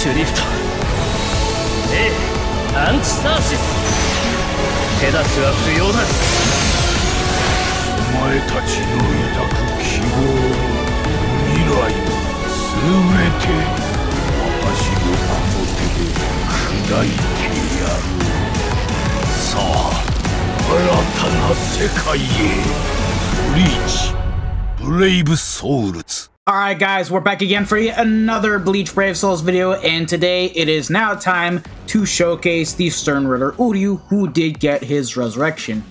シュリフト A アンチサーシス手出しは不要だお前たちの抱く希望未来すべて私のこの手で砕いてやるさあ新たな世界へブリーチブレイブソウルズ Alright guys, we're back again for yet another Bleach Brave Souls video, and today it is now time to showcase the Stern Ritter Uryu, who did get his resurrection.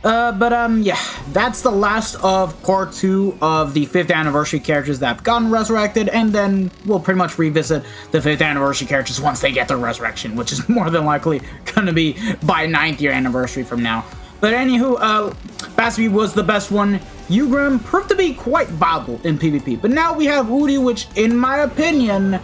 Yeah, that's the last of part 2 of the 5th anniversary characters that have gotten resurrected, and then we'll pretty much revisit the 5th anniversary characters once they get their resurrection, which is more than likely gonna be by 9th year anniversary from now. But anywho, Basby was the best one. Ugrim proved to be quite viable in PvP, but now we have Uryu, which in my opinion,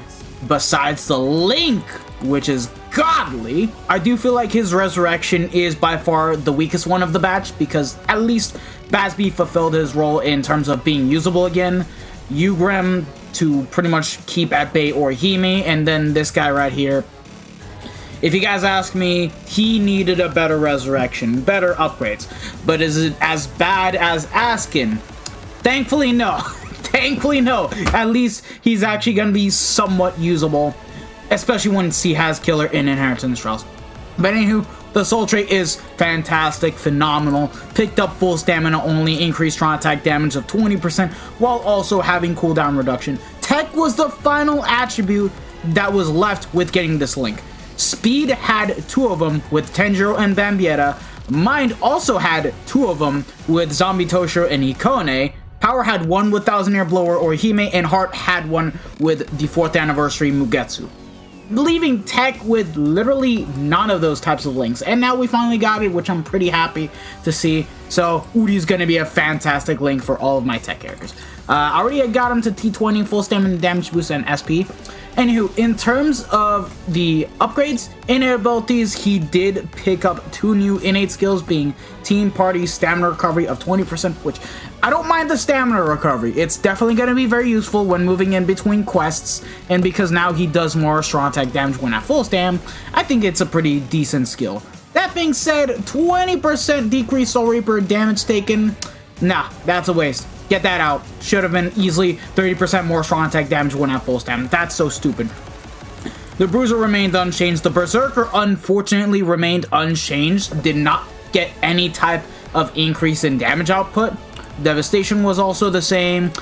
besides the Link, which is godly, I do feel like his resurrection is by far the weakest one of the batch, because at least Basby fulfilled his role in terms of being usable again, Ugrim to pretty much keep at bay Orihime, and then this guy right here. If you guys ask me, he needed a better resurrection, better upgrades. But is it as bad as Askin? Thankfully, no. Thankfully, no. At least he's actually going to be somewhat usable, especially once he has Killer in Inheritance Trials. But anywho, the Soul Trait is fantastic, phenomenal. Picked up full stamina only, increased strong attack damage of 20%, while also having cooldown reduction. Tech was the final attribute that was left with getting this Link. Speed had 2 of them with Tenjiro and Bambietta. Mind also had 2 of them with Zombie Toshiro and Ikone. Power had 1 with Thousand Year Blower Orihime, and Heart had 1 with the 4th anniversary Mugetsu. Leaving Tech with literally none of those types of links. And now we finally got it, which I'm pretty happy to see. So Uryu's going to be a fantastic link for all of my Tech characters. I already got him to T20, full stamina damage boost, and SP. Anywho, in terms of the upgrades, innate abilities, he did pick up 2 new innate skills, being Team Party Stamina Recovery of 20%, which I don't mind the Stamina Recovery. It's definitely going to be very useful when moving in between quests, and because now he does more strong attack damage when at full stam, I think it's a pretty decent skill. That being said, 20% decreased Soul Reaper damage taken, nah, that's a waste. Get that out. Should have been easily 30% more strong attack damage when at full stam. That's so stupid. The Bruiser remained unchanged. The Berserker unfortunately remained unchanged. Did not get any type of increase in damage output. Devastation was also the same.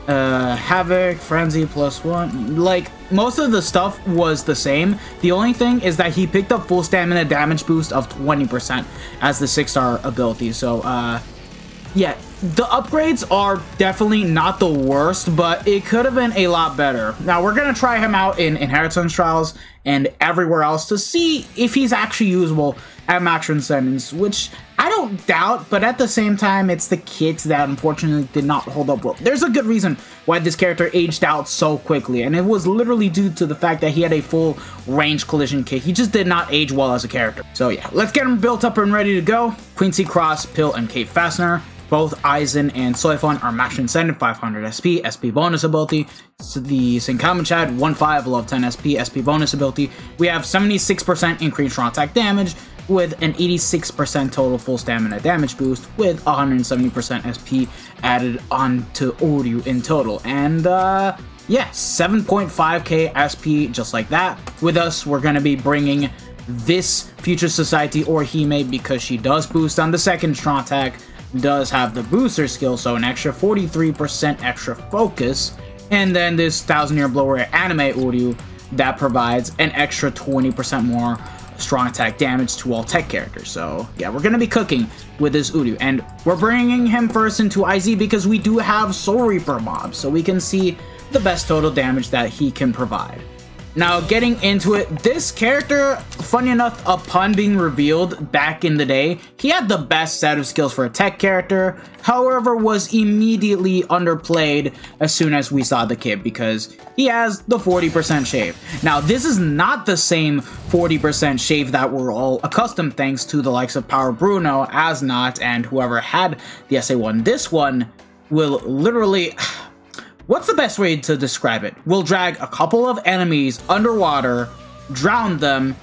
Havoc, Frenzy +1. Like, most of the stuff was the same. The only thing is that he picked up full stamina damage boost of 20% as the 6-star ability. So, yeah. The upgrades are definitely not the worst, but it could have been a lot better. Now, we're going to try him out in Inheritance Trials and everywhere else to see if he's actually usable at Max Transcendence, which I don't doubt, but at the same time, it's the kits that unfortunately did not hold up well. There's a good reason why this character aged out so quickly, and it was literally due to the fact that he had a full range collision kit. He just did not age well as a character. So yeah, let's get him built up and ready to go. Quincy Cross, Pill, and Kate Fastener. Both Aizen and Soifon are Max Transcended 500 SP, SP bonus ability. So the Senkamen Chad 1-5, love 10 SP, SP bonus ability. We have 76% increased strong attack damage with an 86% total full stamina damage boost with 170% SP added on to Uryu in total. And yeah, 7.5k SP just like that. With us, we're going to be bringing this Future Society Orihime because she does boost on the 2nd strong attack. Does have the booster skill, so an extra 43% extra focus, and then this 1000 Year Blower anime Uryu that provides an extra 20% more strong attack damage to all Tech characters. So yeah, we're gonna be cooking with this Uryu, and we're bringing him first into IZ because we do have Soul Reaper mobs, so we can see the best total damage that he can provide. Now, getting into it, this character, funny enough, upon being revealed back in the day, he had the best set of skills for a Tech character, however, was immediately underplayed as soon as we saw the kid because he has the 40% shave. Now, this is not the same 40% shave that we're all accustomed thanks to the likes of Power Bruno, Asnot, and whoever had the SA1. This one will literally... What's the best way to describe it? We'll drag a couple of enemies underwater, drown them,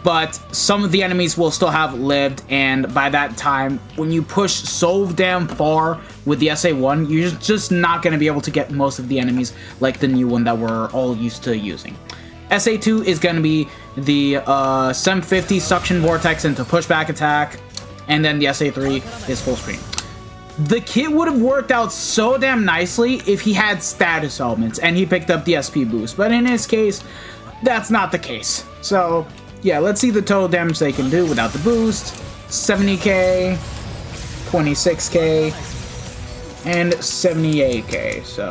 but some of the enemies will still have lived, and by that time, when you push so damn far with the SA1, you're just not going to be able to get most of the enemies like the new one that we're all used to using. SA2 is going to be the Sem 50 Suction Vortex into Pushback Attack, and then the SA3 is full screen. The kit would have worked out so damn nicely if he had status elements and he picked up the SP boost, but in his case, that's not the case. So yeah, let's see the total damage they can do without the boost. 70k, 26k, and 78k. So,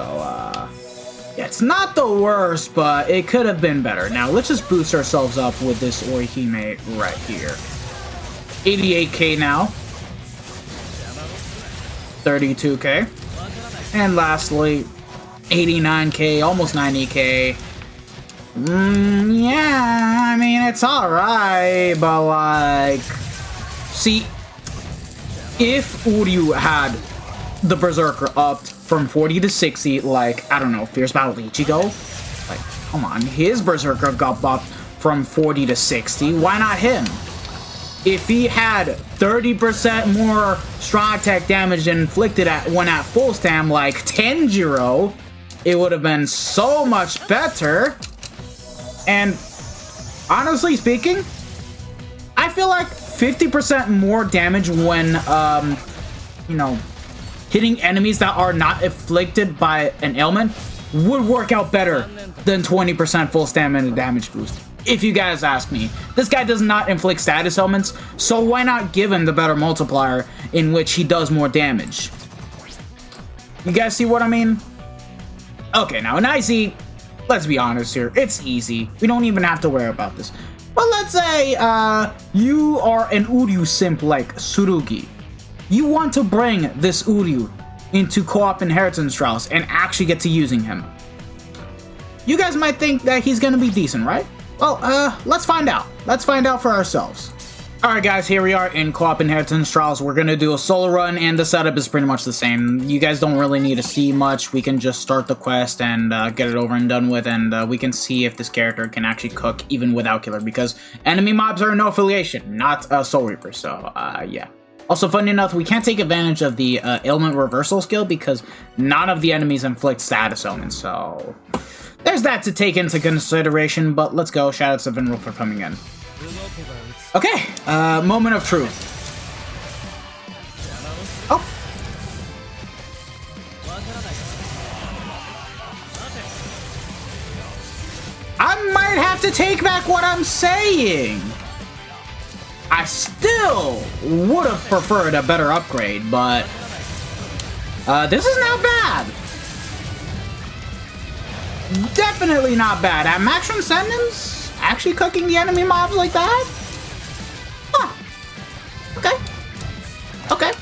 yeah, it's not the worst, but it could have been better. Now, let's just boost ourselves up with this Orihime right here. 88k now. 32k. And lastly, 89k, almost 90k. Yeah, I mean, it's alright, but like, see, if Uryu had the Berserker upped from 40 to 60, like, I don't know, Fierce Battle Ichigo, like, come on, his Berserker got buffed from 40 to 60, why not him? If he had 30% more strong attack damage inflicted when at full stam, like Tenjiro, it would have been so much better. And honestly speaking, I feel like 50% more damage when, you know, hitting enemies that are not afflicted by an ailment would work out better than 20% full stamina damage boost. If you guys ask me, this guy does not inflict status ailments, so why not give him the better multiplier in which he does more damage? You guys see what I mean? Okay, now in IC, let's be honest here, it's easy. We don't even have to worry about this. But let's say you are an Uryu simp like Tsurugi. You want to bring this Uryu into co-op inheritance trials and actually get to using him. You guys might think that he's gonna be decent, right? Well, let's find out. Let's find out for ourselves. Alright guys, here we are in co-op inheritance trials. We're gonna do a solo run, and the setup is pretty much the same. You guys don't really need to see much. We can just start the quest and get it over and done with, and we can see if this character can actually cook even without killer, because enemy mobs are no affiliation, not Soul Reaper, so yeah. Also, funny enough, we can't take advantage of the ailment reversal skill because none of the enemies inflict status ailments, so there's that to take into consideration, but let's go. Shoutouts to Vinral for coming in. Okay, moment of truth. Oh. I might have to take back what I'm saying. I still would have preferred a better upgrade, but this is not bad. Definitely not bad. At max Transcendence, actually cooking the enemy mobs like that? Huh. Okay. Okay.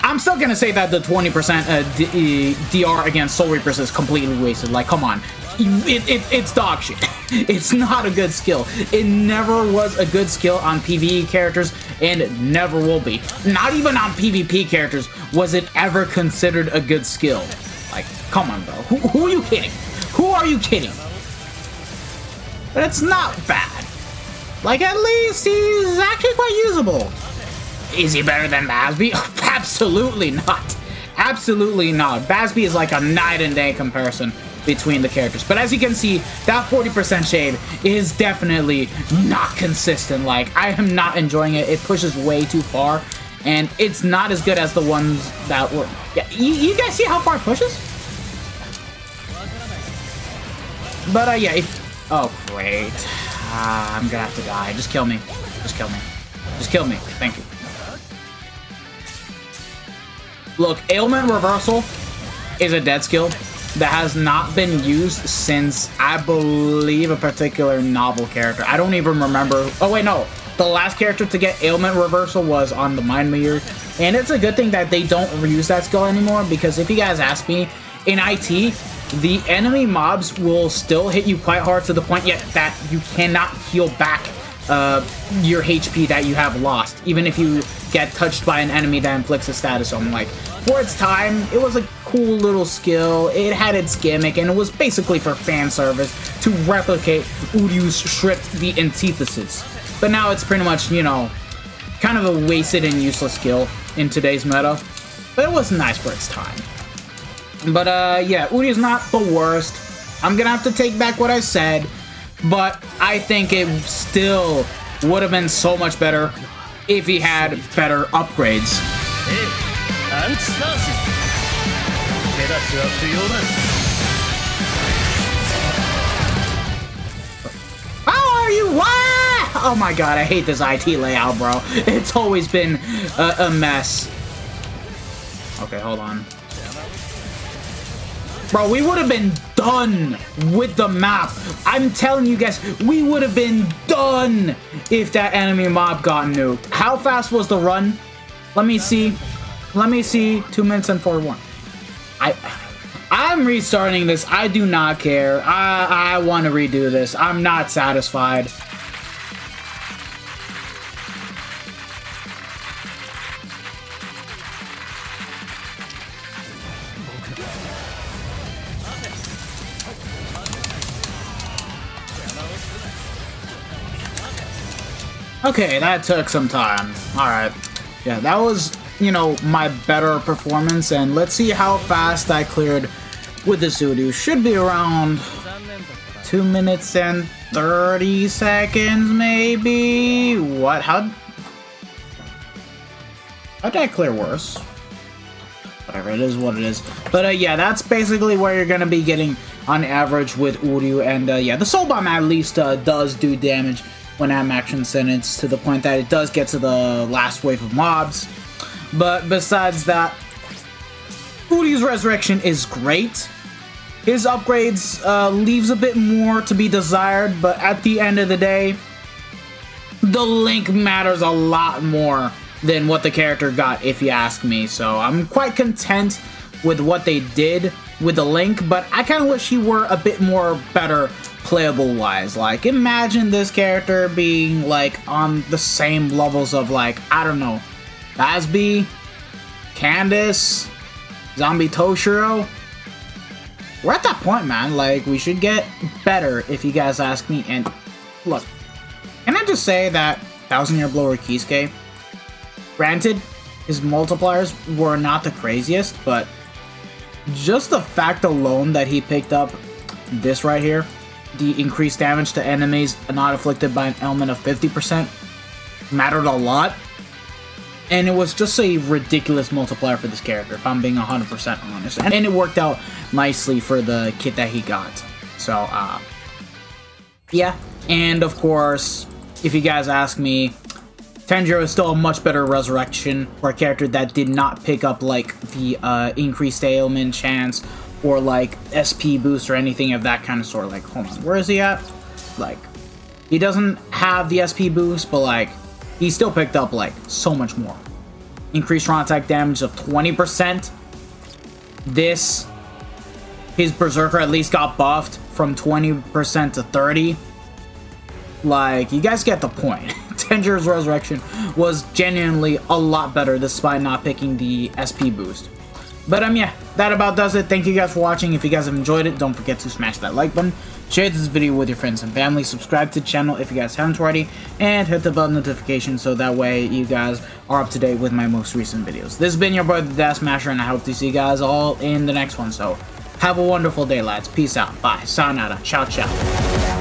I'm still gonna say that the 20% DR against Soul Reapers is completely wasted. Like, come on. It's dog shit. It's not a good skill. It never was a good skill on PvE characters, and it never will be. Not even on PvP characters was it ever considered a good skill. Like, come on, bro. Who are you kidding? Who are you kidding? But it's not bad. Like, at least he's actually quite usable. Is he better than Basby? Absolutely not. Absolutely not. Basby is like a night and day comparison between the characters. But as you can see, that 40% shade is definitely not consistent. Like, I am not enjoying it. It pushes way too far. And it's not as good as the ones that were... Yeah, you guys see how far it pushes? But, yeah, if... Oh, great. I'm gonna have to die. Just kill me. Just kill me. Just kill me. Thank you. Look, ailment reversal is a dead skill that has not been used since, I believe, a particular novel character. I don't even remember... Oh, wait, no. The last character to get ailment reversal was on the Mind Meter, and it's a good thing that they don't reuse that skill anymore, because if you guys ask me, in IT, the enemy mobs will still hit you quite hard to the point yet that you cannot heal back your HP that you have lost, even if you get touched by an enemy that inflicts a status on. Like, for its time, it was a cool little skill. It had its gimmick, and it was basically for fan service to replicate Uryu's stripped the antithesis. But now it's pretty much, you know, kind of a wasted and useless skill in today's meta. But it was nice for its time. But yeah, Uryu's not the worst. I'm gonna have to take back what I said, but I think it still would have been so much better if he had better upgrades. How are you? What? Oh my god, I hate this IT layout, bro. It's always been a mess. Okay, hold on. Bro, we would have been done with the map. I'm telling you guys, we would have been done if that enemy mob got nuked. How fast was the run? Let me see. Let me see. 2 minutes and 41. I'm restarting this. I do not care. I want to redo this. I'm not satisfied. Okay, that took some time. Alright. Yeah, that was, you know, my better performance, and let's see how fast I cleared with this Uryu. Should be around 2 minutes and 30 seconds, maybe? What? How'd I clear worse? Whatever, it is what it is. But yeah, that's basically where you're gonna be getting on average with Uryu, and yeah, the Soul Bomb at least does do damage when I'm action sentenced, to the point that it does get to the last wave of mobs. But besides that, Uryu's Resurrection is great. His upgrades leaves a bit more to be desired, but at the end of the day, the link matters a lot more than what the character got, if you ask me. So I'm quite content with what they did with the link, but I kind of wish he were a bit more better playable wise. Like, imagine this character being like on the same levels of, like, I don't know, Basby, Candace, Zombie Toshiro. We're at that point, man. Like, we should get better, if you guys ask me. And look, can I just say that 1000-Year Blower Kisuke, granted, his multipliers were not the craziest, but just the fact alone that he picked up this right here, the increased damage to enemies not afflicted by an ailment of 50%, mattered a lot. And it was just a ridiculous multiplier for this character, if I'm being 100% honest. And it worked out nicely for the kit that he got. So, yeah. And of course, if you guys ask me, Tanjiro is still a much better resurrection for a character that did not pick up, like, the increased ailment chance or, like, SP boost or anything of that kind of sort. Like, hold on, where is he at? Like, he doesn't have the SP boost, but, like, he still picked up, like, so much more. Increased raw attack damage of 20%. His Berserker at least got buffed from 20% to 30%. Like, you guys get the point. Tanjiro's Resurrection was genuinely a lot better despite not picking the SP boost. But yeah, that about does it. Thank you guys for watching. If you guys have enjoyed it, don't forget to smash that like button, share this video with your friends and family, subscribe to the channel if you guys haven't already, and hit the bell notification so that way you guys are up to date with my most recent videos. This has been your boy, the Dash Smasher, and I hope to see you guys all in the next one. So, have a wonderful day, lads. Peace out. Bye. Sayonara. Ciao, ciao.